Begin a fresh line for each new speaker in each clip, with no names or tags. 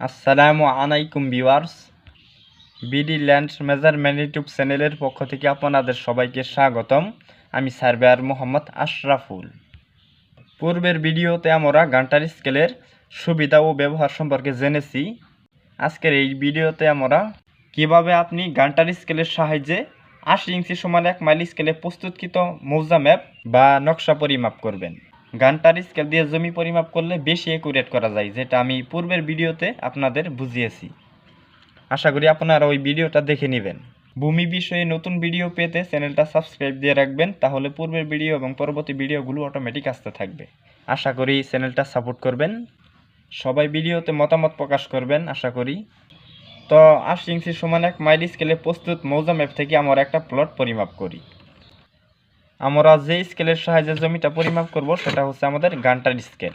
আসসালামু আলাইকুম viewers, BD land measurement YouTube চ্যানেলের পক্ষ থেকে আপনাদের সবাইকে স্বাগতম। আমি সার্ভেয়ার মোহাম্মদ আশরাফুল। পূর্বের ভিডিওতে আমরা গান্টার স্কেলের সুবিধা ও ব্যবহার সম্পর্কে জেনেছি। আজকের এই ভিডিওতে আমরা কিভাবে আপনি গান্টার স্কেলের সাহায্যে 80 ইঞ্চি সমান 1 মাইল স্কেলে প্রস্তুতকৃত মৌজা ম্যাপ বা নকশা পরিমাপ করবেন। গান্টার স্কেল দিয়ে জমি পরিমাপ করলে বেশি অ্যাকুরেট করা যায়, যেটা আমি পূর্বের ভিডিওতে আপনাদের বুঝিয়েছি। আশা করি আপনারা ওই ভিডিওটা দেখে নেবেন। ভূমি বিষয়ে নতুন ভিডিও পেতে চ্যানেলটা সাবস্ক্রাইব দিয়ে রাখবেন, তাহলে পূর্বের ভিডিও এবং পরবর্তী ভিডিওগুলো অটোমেটিক আসতে থাকবে। আশা করি চ্যানেলটা সাপোর্ট করবেন, সবাই ভিডিওতে মতামত প্রকাশ করবেন আশা করি। তো 80 ইঞ্চি সমান 1 মাইল স্কেলে প্রস্তুত মৌজা ম্যাপ থেকে আমরা একটা প্লট পরিমাপ করি। আমরা যে স্কেলের সাহায্যে জমিটা পরিমাপ করব সেটা হচ্ছে আমাদের গান্টার স্কেল।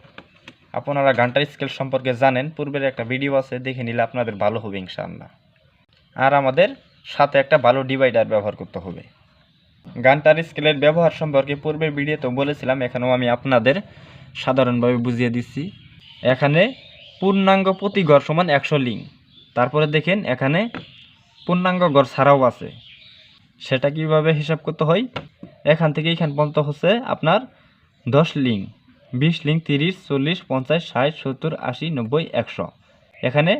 আপনারা গান্টার স্কেল সম্পর্কে জানেন, পূর্বের একটা ভিডিও আছে, দেখে নিলে আপনাদের ভালো হবে ইনশাআল্লাহ। আর আমাদের সাথে একটা ভালো ডিভাইডার ব্যবহার করতে হবে। গান্টার স্কেলের ব্যবহার সম্পর্কে পূর্বের ভিডিওতে বলেছিলাম, এখানেও আমি আপনাদের সাধারণভাবে বুঝিয়ে দিচ্ছি। এখানে পূর্ণাঙ্গ প্রতি গড় সমান 100 লিং। তারপরে দেখেন এখানে পূর্ণাঙ্গ গড় ছাড়াও আছে, সেটা কিভাবে হিসাব করতে হয়। এখান থেকে এখান পর্যন্ত হচ্ছে আপনার 10 লিং, 20 লিং, 30, 40, 50, 60, 70, 80, 90, 100। এখানে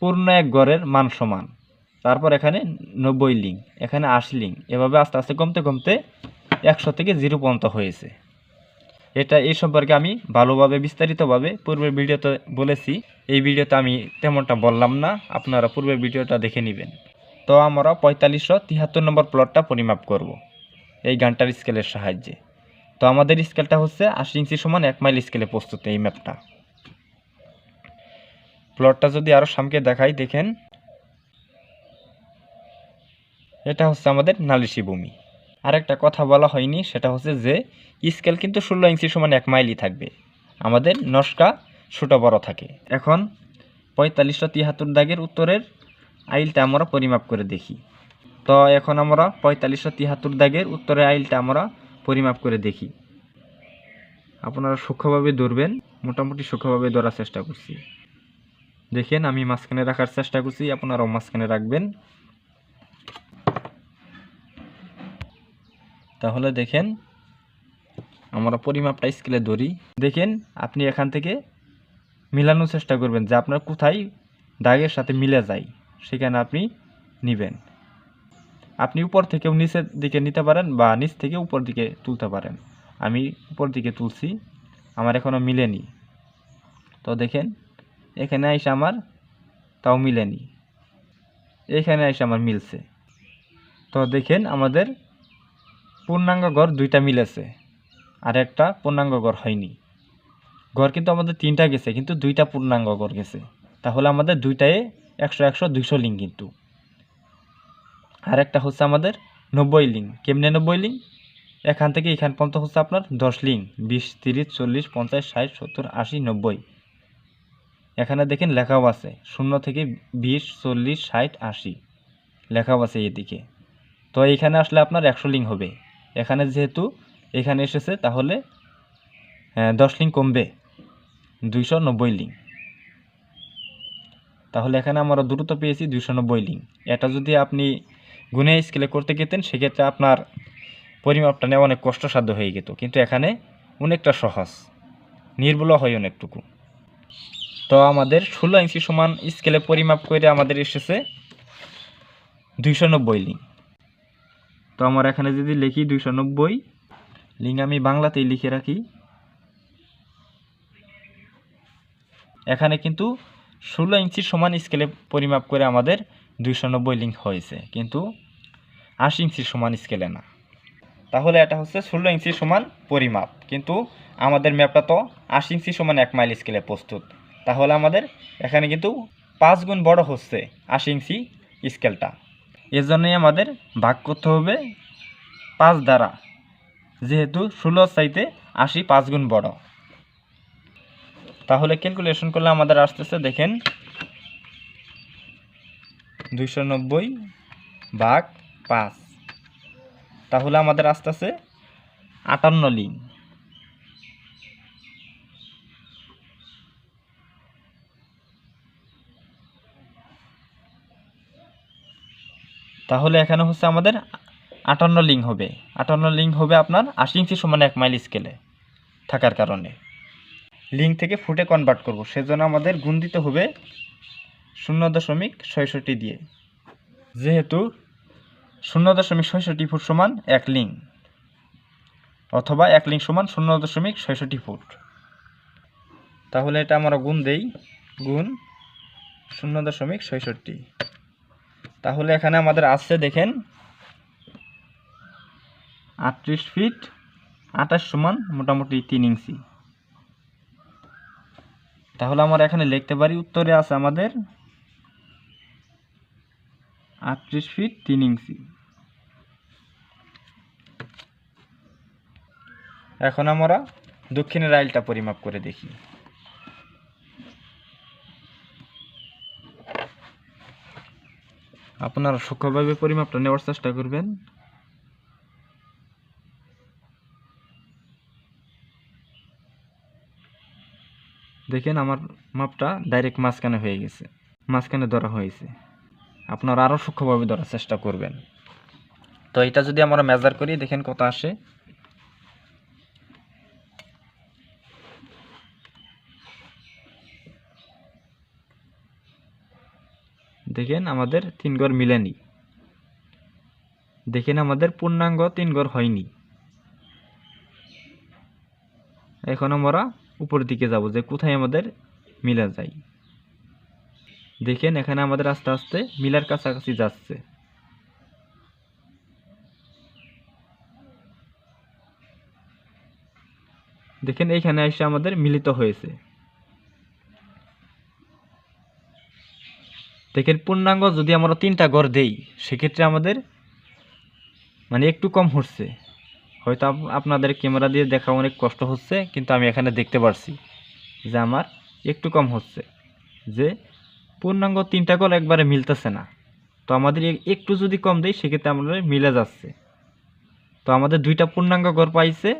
পূর্ণ এক গড়ের মান সমান। তারপর এখানে 90 লিং, এখানে 80 লিং, এভাবে আস্তে আস্তে কমতে কমতে 100 থেকে 0 পর্যন্ত হয়েছে। এই সম্পর্কে আমি ভালোভাবে বিস্তারিতভাবে পূর্বের ভিডিওতে বলেছি। এই ভিডিওতে আমি তেমনটা বললাম না, আপনারা পূর্বের ভিডিওটা দেখে নেবেন। তো আমরা 4573 নম্বর প্লটটা পরিমাপ করব এই গান্টার স্কেলের সাহায্যে। তো আমাদের স্কেলটা হচ্ছে 80 ইঞ্চি সমান 1 মাইল স্কেলে প্রস্তুত এই ম্যাপটা। প্লটটা যদি আরও সামনে দেখাই, দেখেন এটা হচ্ছে আমাদের নালিশি ভূমি। আর একটা কথা বলা হয়নি, সেটা হচ্ছে যে স্কেল কিন্তু 16 ইঞ্চি সমান 1 মাইলই থাকবে, আমাদের নস্কা ছোটো বড় থাকে। এখন 4573 দাগের উত্তরের আইলটা আমরা পরিমাপ করে দেখি। তো এখন আমরা 4573 দাগের উত্তরের আইলটা আমরা পরিমাপ করে দেখি। আপনারা সূক্ষ্মভাবে ধরবেন, মোটামুটি সূক্ষ্মভাবে ধরার চেষ্টা করছি। দেখেন আমি মাঝখানে রাখার চেষ্টা করছি, আপনারাও মাঝখানে রাখবেন। তাহলে দেখেন আমরা পরিমাপটা স্কেলে ধরি। দেখেন আপনি এখান থেকে মিলানোর চেষ্টা করবেন যে আপনার কোথায় দাগের সাথে মিলে যায়, সেখানে আপনি নেবেন। আপনি উপর থেকেও নিচের দিকে নিতে পারেন বা নিচ থেকে উপর দিকে তুলতে পারেন। আমি উপর দিকে তুলছি, আমার এখনও মিলেনি। তো দেখেন এখানে আইসে আমার তাও মিলেনি, এখানে আইসে আমার মিলছে। তো দেখেন আমাদের পূর্ণাঙ্গ গড় 2টা মিলেছে, আর একটা পূর্ণাঙ্গ গড় হয়নি। গড় কিন্তু আমাদের 3টা গেছে, কিন্তু 2টা পূর্ণাঙ্গ গড় গেছে। তাহলে আমাদের 2টায় 100 100 200 লিং কিন্তু। আর একটা হচ্ছে আমাদের 90 লিং। কেমনে 90 লিং? এখান থেকে এখান পর্যন্ত হচ্ছে আপনার 10 লিং, 20, 30, 40, 50, 60, 70, 80, 90। এখানে দেখেন লেখাও আছে 0 থেকে 20, 40, 60, 80 লেখাও আছে এদিকে। তো এইখানে আসলে আপনার 100 লিং হবে। এখানে যেহেতু এখানে এসেছে, তাহলে 10 লিং কমবে, 290 লিং। তাহলে এখানে আমরা দ্রুত পেয়েছি 290 লিং। এটা যদি আপনি গুণে স্কেলে করতে গেতেন, সেক্ষেত্রে আপনার পরিমাপটা নেওয়া অনেক কষ্টসাধ্য হয়ে যেত, কিন্তু এখানে অনেকটা সহজ, নির্ভুল হয় অনেকটুকু। তো আমাদের 16 ইঞ্চি সমান স্কেলে পরিমাপ করে আমাদের এসেছে 290 লিং। তো আমার এখানে যদি লিখি 290 লিং, আমি বাংলাতেই লিখে রাখি। এখানে কিন্তু 16 ইঞ্চি সমান স্কেলে পরিমাপ করে আমাদের 290 লিং হয়েছে, কিন্তু 80 ইঞ্চি সমান স্কেলে না। তাহলে এটা হচ্ছে 16 ইঞ্চি সমান পরিমাপ, কিন্তু আমাদের ম্যাপটা তো 80 ইঞ্চি সমান 1 মাইল স্কেলে প্রস্তুত। তাহলে আমাদের এখানে কিন্তু 5 গুণ বড় হচ্ছে 80 ইঞ্চি স্কেলটা। এর জন্যই আমাদের ভাগ করতে হবে 5 দ্বারা, যেহেতু 16 চাইতে 80 5 গুণ বড়। তাহলে ক্যালকুলেশন করলে আমাদের আসতেছে, দেখেন 290 ভাগ 5, তাহলে আমাদের আসতেছে 58 লিং। তাহলে এখানে হচ্ছে আমাদের 58 লিঙ্ক হবে। 58 লিঙ্ক হবে আপনার 80 ইঞ্চি সমান 1 মাইল স্কেলে থাকার কারণে। লিঙ্ক থেকে ফুটে কনভার্ট করব, সেজন্য আমাদের গুণ দিতে হবে 0.66 দিয়ে। যেহেতু 0.66 ফুট সমান 1 লিঙ্ক, অথবা 1 লিঙ্ক সমান 0.66 ফুট। তাহলে এটা আমরা গুণ দেই, গুণ 0.66। তাহলে এখানে আমাদের আসছে দেখেন 38 ফিট 28 সমান মোটামুটি 3 ইঞ্চি। তাহলে আমরা এখানে লিখতে পারি উত্তরে আছে আমাদের 38 ফিট 3 ইঞ্চি। এখন আমরা দক্ষিণের আইলটা পরিমাপ করে দেখি। আপনারা সূক্ষ্মভাবে পরিমাপটা নেওয়ার চেষ্টা করবেন। দেখেন আমার মাপটা ডাইরেক্ট মাঝখানে হয়ে গেছে, মাঝখানে ধরা হয়েছে। আপনারা আরও সূক্ষ্মভাবে ধরার চেষ্টা করবেন। তো এটা যদি আমরা মেজার করি দেখেন কত আসে। দেখেন আমাদের 3 গড় মিলেনি। দেখেন আমাদের পূর্ণাঙ্গ 3 গড় হয়নি। এখন আমরা উপরের দিকে যাব যে কোথায় আমাদের মিলা যায়। দেখেন এখানে আমাদের আস্তে আস্তে মিলার কাছাকাছি যাচ্ছে। দেখেন এইখানে এসে আমাদের মিলিত হয়েছে। দেখেন পূর্ণাঙ্গ যদি আমরা 3টা গড় দেই সেক্ষেত্রে আমাদের মানে একটু কম হচ্ছে। হয়তো আপনাদের ক্যামেরা দিয়ে দেখা অনেক কষ্ট হচ্ছে, কিন্তু আমি এখানে দেখতে পারছি যে আমার একটু কম হচ্ছে, যে পূর্ণাঙ্গ 3টা গড় একবারে মিলতেছে না। তো আমাদের একটু যদি কম দেই সেক্ষেত্রে আমাদের মিলে যাচ্ছে। তো আমাদের 2টা পূর্ণাঙ্গ গড় পাইছে,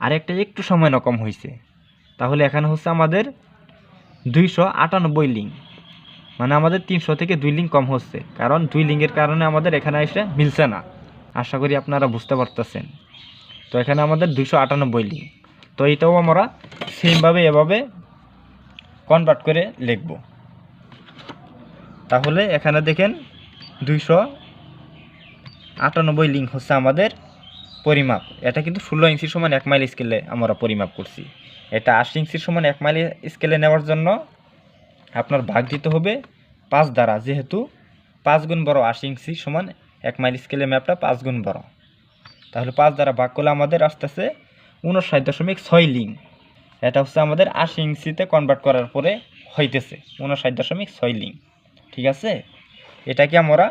আর একটা একটু সময় না কম হয়েছে। তাহলে এখানে হচ্ছে আমাদের 298 লিঙ্ক, মানে আমাদের 300 থেকে 2 লিঙ্ক কম হচ্ছে, কারণ 2 লিঙ্কের কারণে আমাদের এখানে এসে মিলছে না। আশা করি আপনারা বুঝতে পারতেছেন। তো এখানে আমাদের 298 লিঙ্ক। তো এটাও আমরা সেমভাবে এভাবে কনভার্ট করে লিখব। তাহলে এখানে দেখেন 298 লিঙ্ক হচ্ছে আমাদের পরিমাপ। এটা কিন্তু 16 ইঞ্চি সমান 1 মাইল স্কেলে আমরা পরিমাপ করছি। এটা 80 ইঞ্চি সমান 1 মাইল স্কেলে নেওয়ার জন্য আপনার ভাগ দিতে হবে 5 দ্বারা, যেহেতু 5 গুণ বড় 80 ইঞ্চি সমান 1 মাইল স্কেলে ম্যাপটা 5 গুণ বড়। তাহলে 5 দ্বারা ভাগ করলে আমাদের আসতেছে 59.6 লিঙ্ক। এটা হচ্ছে আমাদের 80 ইঞ্চিতে কনভার্ট করার পরে হইতেছে 59.6 লিঙ্ক। ঠিক আছে, এটাকে আমরা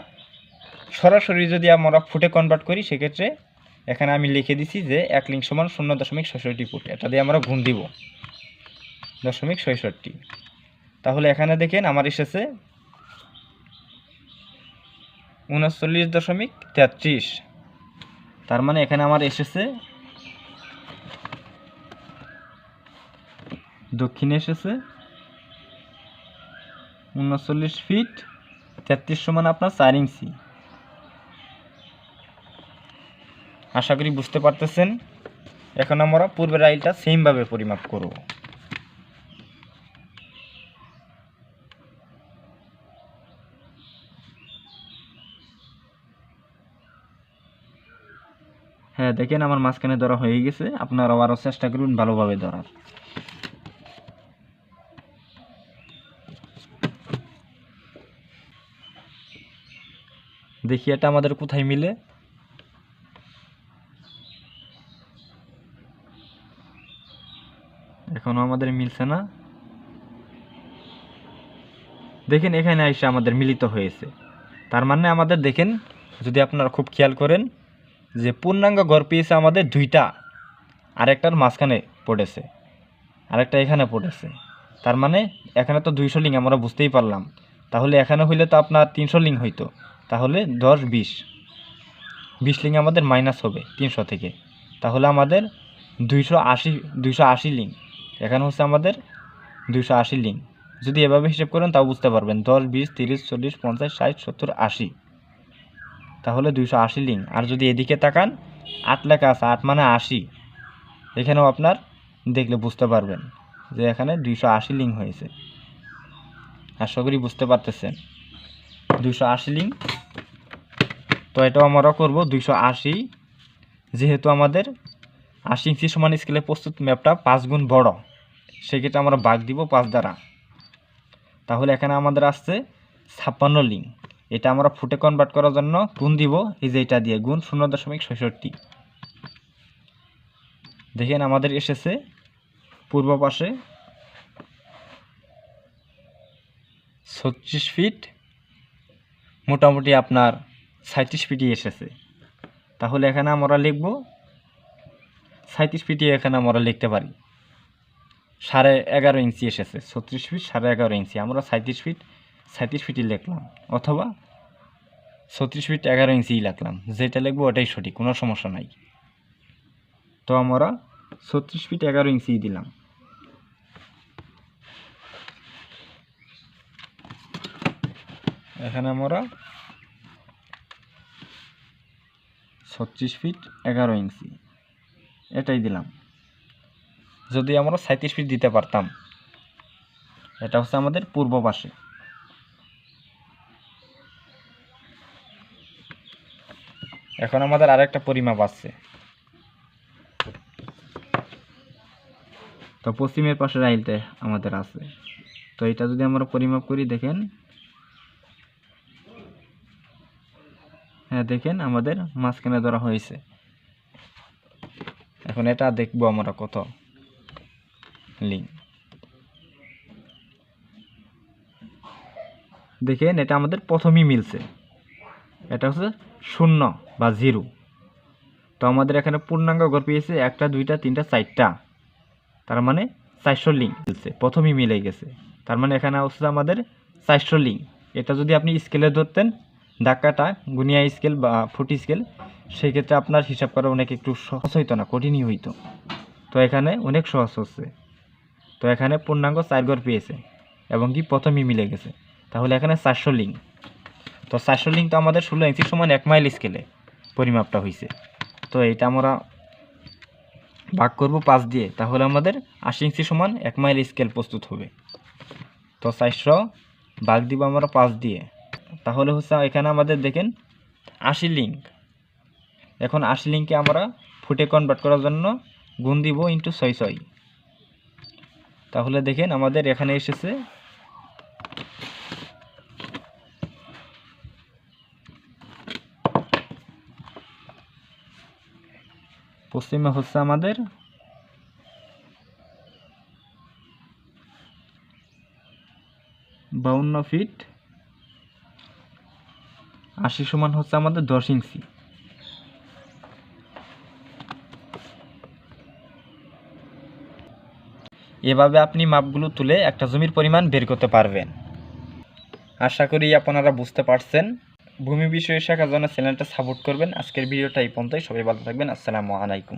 সরাসরি যদি আমরা ফুটে কনভার্ট করি সেক্ষেত্রে এখানে আমি লিখে দিছি যে 1 লিঙ্ক সমান 0.66 ফুট। এটা দিয়ে আমরা গুণ দিব 0.66। তাহলে এখানে দেখেন আমার এসেছে 39.33। তার মানে এখানে আমার এসেছে দক্ষিণে এসেছে 39 ফিট 33 সমান আপনার 4 ইঞ্চি। আশা করি বুঝতে পারতেছেন। এখন আমরা পূর্বের আইলটা সেমভাবে পরিমাপ করব। হ্যাঁ দেখেন আমার মাঝখানে ধরা হয়ে গেছে। আপনারাও আরও চেষ্টা করুন ভালোভাবে ধরার। দেখি এটা আমাদের কোথায় মিলে। এখনো আমাদের মিলছে না। দেখেন এখানে এসে আমাদের মিলিত হয়েছে। তার মানে আমাদের দেখেন, যদি আপনারা খুব খেয়াল করেন যে পূর্ণাঙ্গ গড় পেয়েছে আমাদের 2টা, আরেকটার মাঝখানে পড়েছে, আরেকটা এখানে পড়েছে। তার মানে এখানে তো 200 লিঙ্ক আমরা বুঝতেই পারলাম। তাহলে এখানে হইলে তো আপনার 300 লিঙ্ক হইতো। তাহলে 10 20 লিঙ্ক আমাদের মাইনাস হবে 300 থেকে। তাহলে আমাদের 280 লিঙ্ক। এখানে হচ্ছে আমাদের 280 লিঙ্ক। যদি এভাবে হিসেব করেন তাও বুঝতে পারবেন 10 20 30 40 50 60 70 80। তাহলে 280 লিং। আর যদি এদিকে তাকান 8 লেখা আছে, 8 মানে 80, এখানেও আপনার দেখলে বুঝতে পারবেন যে এখানে 280 লিং হয়েছে। আশা করি বুঝতে পারতেছেন 280 লিং। তো এটাও আমরা করব 280, যেহেতু আমাদের 80 ইঞ্চি সমান স্কেলে প্রস্তুত ম্যাপটা 5 গুণ বড়, সেক্ষেত্রে আমরা ভাগ দিব 5 দ্বারা। তাহলে এখানে আমাদের আসছে 56 লিং। এটা আমরা ফুটে কনভার্ট করার জন্য গুণ দিব এই যে এটা দিয়ে, গুণ 0.66। দেখেন আমাদের এসেছে পূর্ব পাশে 36 ফিট, মোটামুটি আপনার 37 ফিটই এসেছে। তাহলে এখানে আমরা লিখব 37 ফিটই, এখানে আমরা লিখতে পারি 11.5 ইঞ্চি এসেছে। 36 ফিট 11.5 ইঞ্চি, আমরা 37 ফিটই লিখলাম, অথবা 36 ফিট 11 ইঞ্চিই লিখলাম, যেটা লিখবো ওটাই সঠিক, কোনো সমস্যা নাই। তো আমরা 36 ফিট 11 ইঞ্চি দিলাম। এখানে আমরা 36 ফিট 11 ইঞ্চি এটাই দিলাম। যদি আমরা 37 ফিট দিতে পারতাম, এটা হচ্ছে আমাদের পূর্ব পাশে। এখন আমাদের আরেকটা পরিমাপ আছে, তো পশ্চিমের পাশে রাইলটা আমাদের আছে। তো এটা যদি আমরা পরিমাপ করি, দেখেন, হ্যাঁ দেখেন আমাদের মাঝখানে ধরা হয়েছে। এখন এটা দেখবো আমরা কত লিং। দেখেন এটা আমাদের প্রথমেই মিলছে, এটা হচ্ছে 0 বা 0। তো আমাদের এখানে পূর্ণাঙ্গ ঘর পেয়েছে 1 2 3 4টা, তার মানে 400 লিং মিলছে, প্রথমেই মিলে গেছে। তার মানে এখানে হচ্ছে আমাদের 400 লিং। এটা যদি আপনি স্কেলে ধরতেন, ধাক্কাটা গুনিয়া স্কেল বা ফুটি স্কেল, সেই ক্ষেত্রে আপনার হিসাব করা অনেক একটু সহজ হইতো না, কঠিনই হইতো। তো এখানে অনেক সহজ হচ্ছে। তো এখানে পূর্ণাঙ্গ 4 ঘর পেয়েছে এবং কি প্রথমেই মিলে গেছে। তাহলে এখানে 400 লিং। তো 400 লিং তো আমাদের 16 ইঞ্চি সমান 1 মাইল স্কেলে পরিমাপটা হয়েছে। তো এটা আমরা ভাগ করব 5 দিয়ে, তাহলে আমাদের 80 ইঞ্চি সমান 1 মাইল স্কেল প্রস্তুত হবে। তো 400 ভাগ দিব আমরা 5 দিয়ে, তাহলে হচ্ছে এখানে আমাদের দেখেন 80 লিং। এখন 80 লিংকে আমরা ফুটে কনভার্ট করার জন্য গুণ দিব ইন্টু 6 তাহলে দেখেন আমাদের এখানে এসেছে পশ্চিমে হচ্ছে আমাদের 52 ফিট 80 সমান হচ্ছে আমাদের 10 ইঞ্চি। এভাবে আপনি মাপগুলো তুলে একটা জমির পরিমাণ বের করতে পারবেন। আশা করি আপনারা বুঝতে পারছেন। ভূমি বিষয়ে শেখার জন্য চ্যানেলটা সাপোর্ট করবেন। আজকের ভিডিওটা এই পর্যন্তই। সবাই ভালো থাকবেন। আসসালামু আলাইকুম।